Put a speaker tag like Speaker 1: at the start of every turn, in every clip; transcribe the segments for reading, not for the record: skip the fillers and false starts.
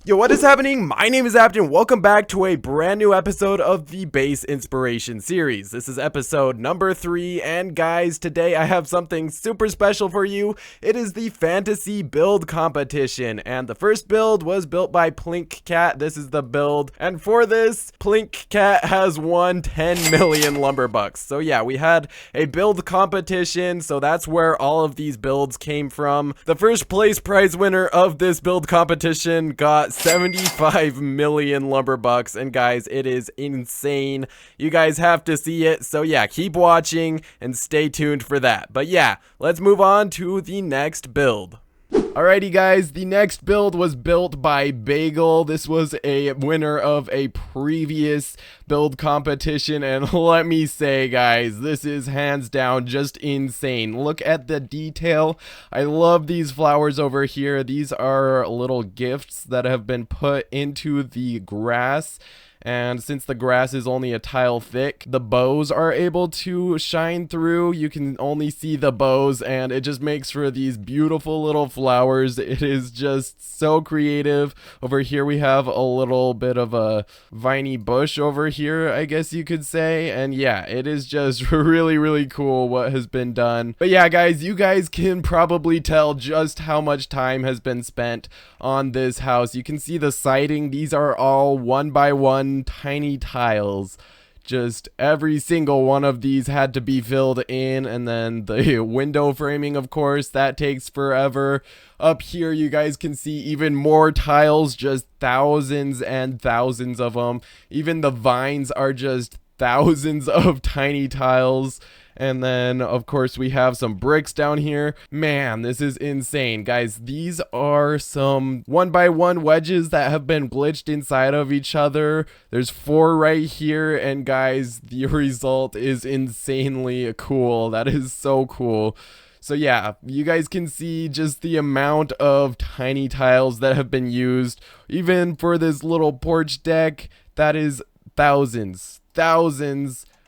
Speaker 1: Yo, what is happening? My name is Aptyn. Welcome back to a brand new episode of the Base Inspiration series. This is episode number 3, and guys, today I have something super special for you. It is the Fantasy Build Competition, and the first build was built by Plinkcat. This is the build, and for this, Plinkcat has won 10 million lumber bucks. So yeah, we had a build competition, so that's where all of these builds came from. The first place prize winner of this build competition got 75 million lumber bucks, and guys, it is insane. You guys have to see it, so yeah, keep watching and stay tuned for that. But yeah, let's move on to the next build. Alrighty guys, the next build was built by Bagel. This was a winner of a previous build competition, and let me say guys, this is hands down just insane. Look at the detail. I love these flowers over here. These are little gifts that have been put into the grass. And since the grass is only a tile thick, the bows are able to shine through. You can only see the bows, and it just makes for these beautiful little flowers. It is just so creative. Over here we have a little bit of a viney bush over here, I guess you could say. And yeah, it is just really cool what has been done. But yeah guys, you guys can probably tell just how much time has been spent on this house. You can see the siding. These are all one by one tiny tiles. Just every single one of these had to be filled in, and then the window framing, of course, that takes forever. Up here you guys can see even more tiles, just thousands and thousands of them. Even the vines are just thousands of tiny tiles. And then, of course, we have some bricks down here. Man, this is insane. Guys, these are some 1x1 wedges that have been glitched inside of each other. There's 4 right here. And guys, the result is insanely cool. That is so cool. So yeah, you guys can see just the amount of tiny tiles that have been used. Even for this little porch deck, that is thousands.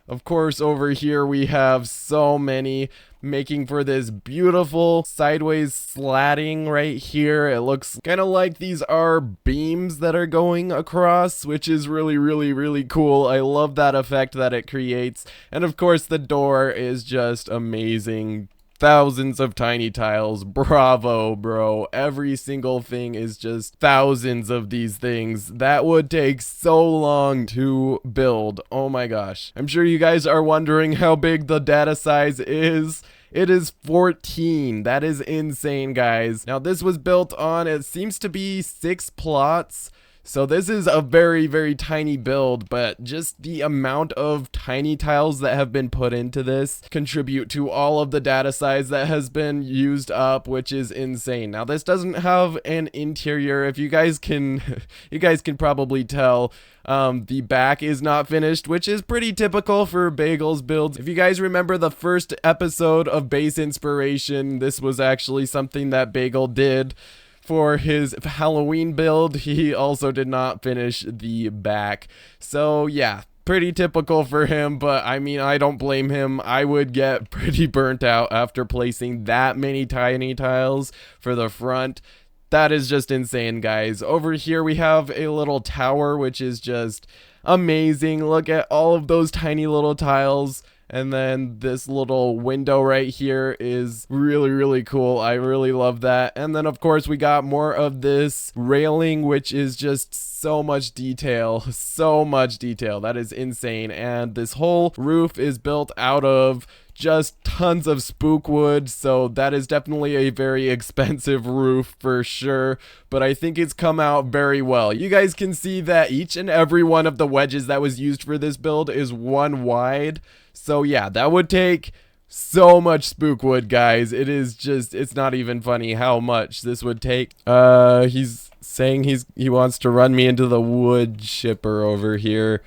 Speaker 1: Of course, over here we have so many, making for this beautiful sideways slatting right here. It looks kind of like these are beams that are going across, which is really cool. I love that effect that it creates. And of course, the door is just amazing. Thousands of tiny tiles. Bravo, bro. Every single thing is just thousands of these things. That would take so long to build. Oh my gosh. I'm sure you guys are wondering how big the data size is. It is 14. That is insane, guys. Now, this was built on, it seems to be 6 plots. So this is a very tiny build, but just the amount of tiny tiles that have been put into this contribute to all of the data size that has been used up, which is insane. Now this doesn't have an interior. If you guys can probably tell, the back is not finished, which is pretty typical for Bagel's builds. If you guys remember the first episode of Base Inspiration, this was actually something that Bagel did. For his Halloween build, he also did not finish the back. So yeah, pretty typical for him, but I mean, I don't blame him. I would get pretty burnt out after placing that many tiny tiles for the front. That is just insane, guys. Over here we have a little tower, which is just amazing. Look at all of those tiny little tiles. And then this little window right here is really cool. I really love that. And then of course we got more of this railing, which is just so much detail. That is insane. And this whole roof is built out of just tons of spook wood, so that is definitely a very expensive roof for sure, but I think it's come out very well. You guys can see that each and every one of the wedges that was used for this build is 1 wide. So yeah, that would take so much spook wood, guys. It is just, it's not even funny how much this would take. He's saying he wants to run me into the wood shipper over here.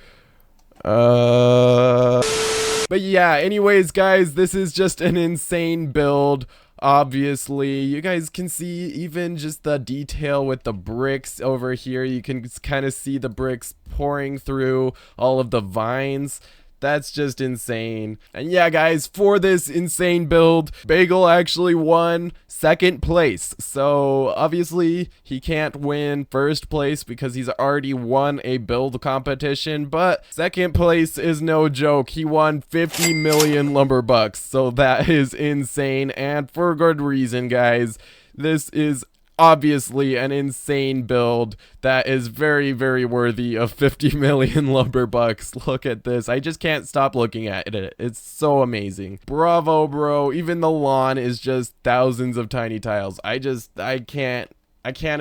Speaker 1: But yeah, anyways, guys, this is just an insane build. Obviously, you guys can see even just the detail with the bricks over here. You can kind of see the bricks pouring through all of the vines. That's just insane. And yeah, guys, for this insane build, Bagel actually won second place. So obviously he can't win first place because he's already won a build competition, but second place is no joke. He won 50 million lumber bucks. So that is insane, and for good reason, guys. This is obviously an insane build that is very, very worthy of 50 million lumber bucks. Look at this. I just can't stop looking at it. It's so amazing. Bravo, bro. Even the lawn is just thousands of tiny tiles. I can't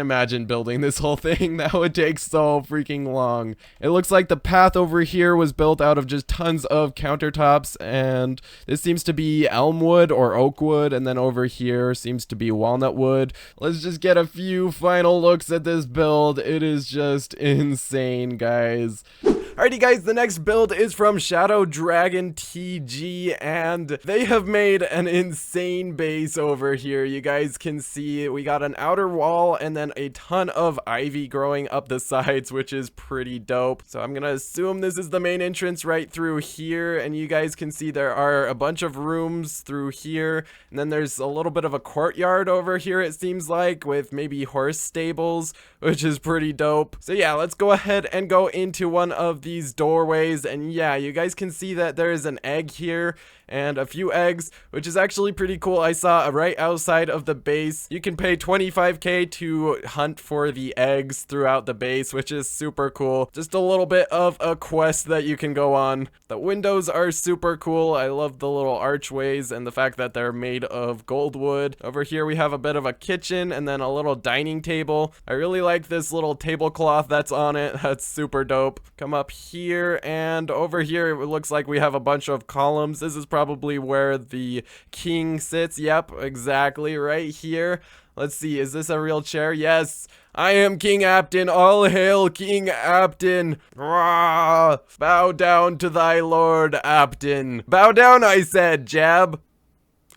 Speaker 1: imagine building this whole thing. That would take so freaking long. It looks like the path over here was built out of just tons of countertops, and this seems to be elm wood or oak wood, and then over here seems to be walnut wood. Let's just get a few final looks at this build. It is just insane, guys. Alrighty, guys, the next build is from ShadowDragonTG, and they have made an insane base over here. You guys can see we got an outer wall and then a ton of ivy growing up the sides, which is pretty dope. So I'm gonna assume this is the main entrance right through here, and you guys can see there are a bunch of rooms through here, and then there's a little bit of a courtyard over here, it seems like, with maybe horse stables, which is pretty dope. So yeah, let's go ahead and go into one of these doorways, and yeah, you guys can see that there is an egg here and a few eggs, which is actually pretty cool. I saw right outside of the base you can pay 25k to hunt for the eggs throughout the base, which is super cool. Just a little bit of a quest that you can go on. The windows are super cool. I love the little archways and the fact that they're made of gold wood. Over here we have a bit of a kitchen and then a little dining table. I really like this little tablecloth that's on it. That's super dope. Come up here, and over here it looks like we have a bunch of columns. This is probably where the king sits. Yep, exactly right here. Let's see, is this a real chair? Yes, I am King Aptyn. All hail King Aptyn. Rah! Bow down to thy lord, Aptyn. Bow down, I said, Jab.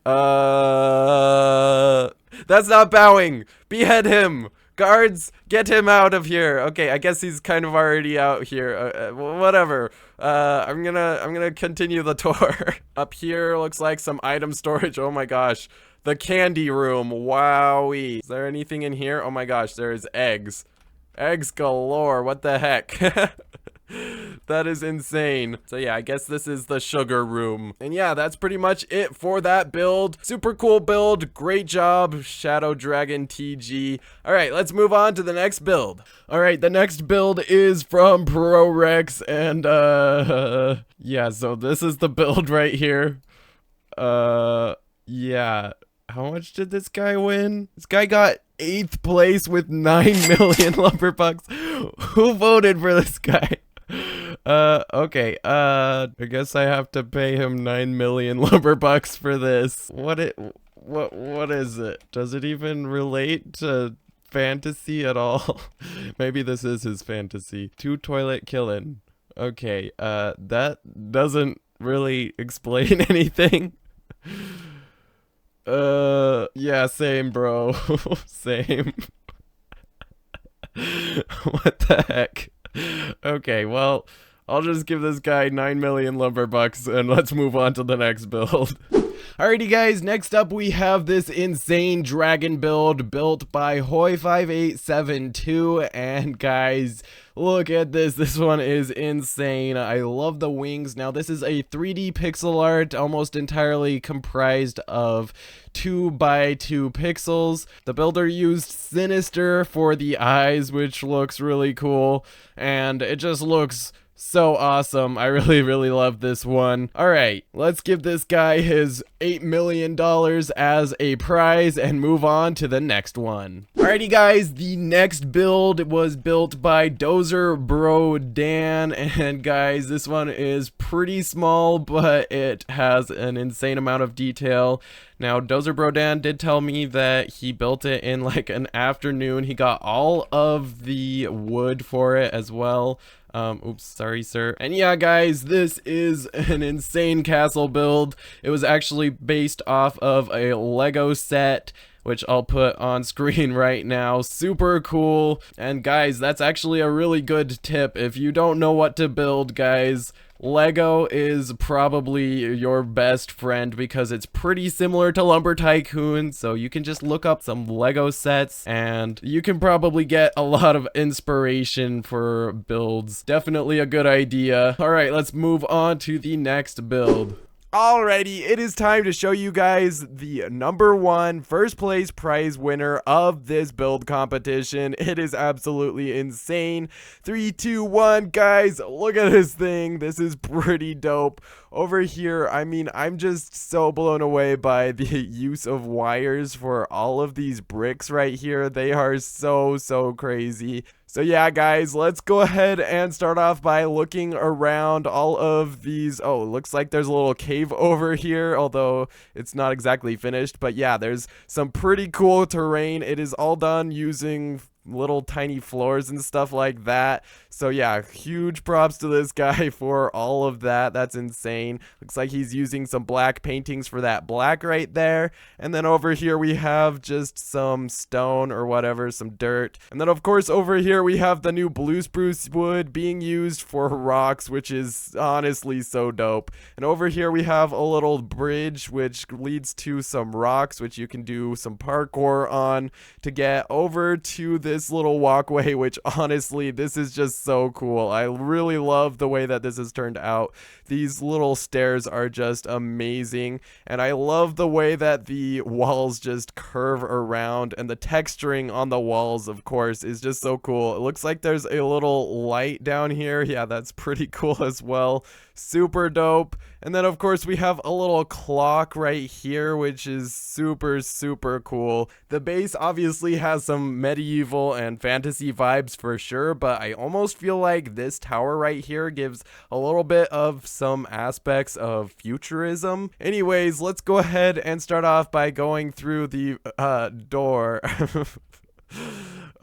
Speaker 1: That's not bowing. Behead him. Guards, get him out of here. Okay, I guess he's kind of already out here. Whatever. I'm gonna continue the tour. Up here looks like some item storage. Oh my gosh. The candy room. Wowie. Is there anything in here? Oh my gosh, there's eggs. Eggs galore. What the heck? That is insane. So yeah, I guess this is the sugar room. And yeah, that's pretty much it for that build. Super cool build. Great job, ShadowDragonTG. Alright, let's move on to the next build. Alright, the next build is from TRex, and yeah, so this is the build right here. Yeah. How much did this guy win? This guy got 8th place with 9 million lumber bucks. Who voted for this guy? Okay, I guess I have to pay him 9 million lumber bucks for this. What is it? Does it even relate to fantasy at all? Maybe this is his fantasy. 2 toilet killing. Okay, that doesn't really explain anything. Yeah, same, bro. Same. What the heck? Okay, well, I'll just give this guy 9 million lumber bucks and let's move on to the next build. Alrighty, guys, next up we have this insane dragon build built by Hoy5872, and guys, look at this. This one is insane. I love the wings. Now, this is a 3D pixel art almost entirely comprised of 2x2 pixels. The builder used Sinister for the eyes, which looks really cool, and it just looks so awesome. I really love this one. Alright, let's give this guy his $8 million as a prize and move on to the next one. Alrighty, guys, the next build was built by DozerBroDan, and guys, this one is pretty small, but it has an insane amount of detail. Now, DozerBroDan did tell me that he built it in like an afternoon. He got all of the wood for it as well. Oops, sorry, sir. And yeah, guys, this is an insane castle build. It was actually based off of a Lego set, which I'll put on screen right now. Super cool. And guys, that's actually a really good tip. If you don't know what to build, guys, Lego is probably your best friend because it's pretty similar to Lumber Tycoon, so you can just look up some Lego sets and you can probably get a lot of inspiration for builds. Definitely a good idea. Alright, let's move on to the next build. Alrighty, it is time to show you guys the number one first place prize winner of this build competition. It is absolutely insane. 3, 2, 1, guys, look at this thing. This is pretty dope. Over here, I mean, I'm just so blown away by the use of wires for all of these bricks right here. They are so crazy. So yeah, guys, let's go ahead and start off by looking around all of these. Oh, it looks like there's a little cave over here, although it's not exactly finished. But yeah, there's some pretty cool terrain. It is all done using little tiny floors and stuff like that. So yeah, huge props to this guy for all of that. That's insane. Looks like he's using some black paintings for that black right there. And then over here we have just some stone or whatever, some dirt. And then of course over here we have the new blue spruce wood being used for rocks, which is honestly so dope. And over here we have a little bridge which leads to some rocks which you can do some parkour on to get over to this little walkway, which honestly, this is just so cool. I really love the way that this has turned out. These little stairs are just amazing, and I love the way that the walls just curve around, and the texturing on the walls, of course, is just so cool. It looks like there's a little light down here. Yeah, that's pretty cool as well. Super dope. And then of course we have a little clock right here, which is super cool. The base obviously has some medieval and fantasy vibes for sure, but I almost feel like this tower right here gives a little bit of some aspects of futurism. Anyways, let's go ahead and start off by going through the door.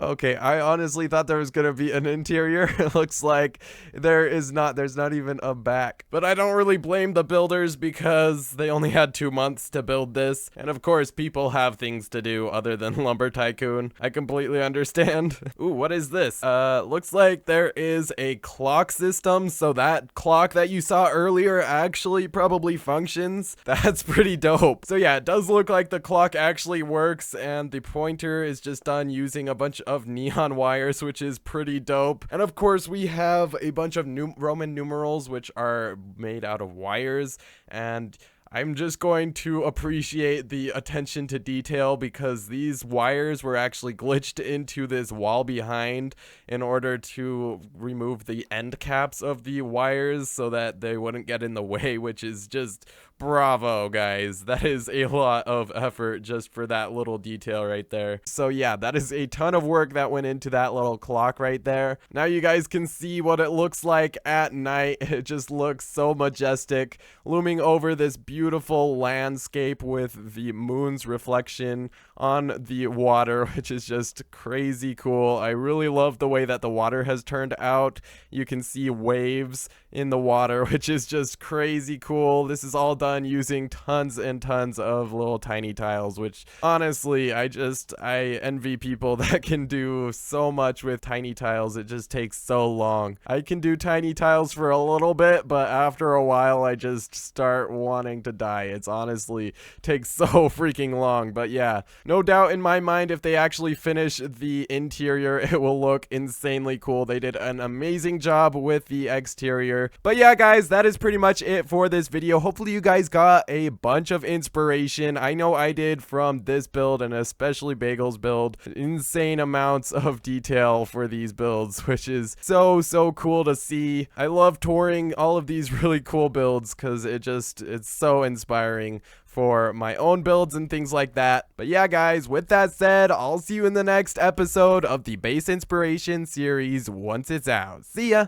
Speaker 1: Okay, I honestly thought there was gonna be an interior. It looks like there's not even a back. But I don't really blame the builders because they only had 2 months to build this. And of course, people have things to do other than Lumber Tycoon. I completely understand. Ooh, what is this? Looks like there is a clock system. So that clock that you saw earlier actually probably functions. That's pretty dope. So yeah, it does look like the clock actually works and the pointer is just done using a bunch of neon wires, which is pretty dope. And of course we have a bunch of Roman numerals which are made out of wires, and I'm just going to appreciate the attention to detail because these wires were actually glitched into this wall behind in order to remove the end caps of the wires so that they wouldn't get in the way, which is just bravo, guys. That is a lot of effort just for that little detail right there. So yeah, that is a ton of work that went into that little clock right there. Now you guys can see what it looks like at night. It just looks so majestic, looming over this beautiful landscape with the moon's reflection on the water, which is just crazy cool. I really love the way that the water has turned out. You can see waves in the water, which is just crazy cool. This is all done using tons and tons of little tiny tiles, which honestly, I envy people that can do so much with tiny tiles. It just takes so long. I can do tiny tiles for a little bit, but after a while, I just start wanting to die. It's honestly takes so freaking long. But yeah, no doubt in my mind, if they actually finish the interior, it will look insanely cool. They did an amazing job with the exterior. But yeah, guys, that is pretty much it for this video. Hopefully you guys got a bunch of inspiration. I know I did from this build, and especially Bagel's build. Insane amounts of detail for these builds, which is so cool to see. I love touring all of these really cool builds because it's so inspiring for my own builds and things like that. But yeah, guys, with that said, I'll see you in the next episode of the Base Inspiration series once it's out. See ya!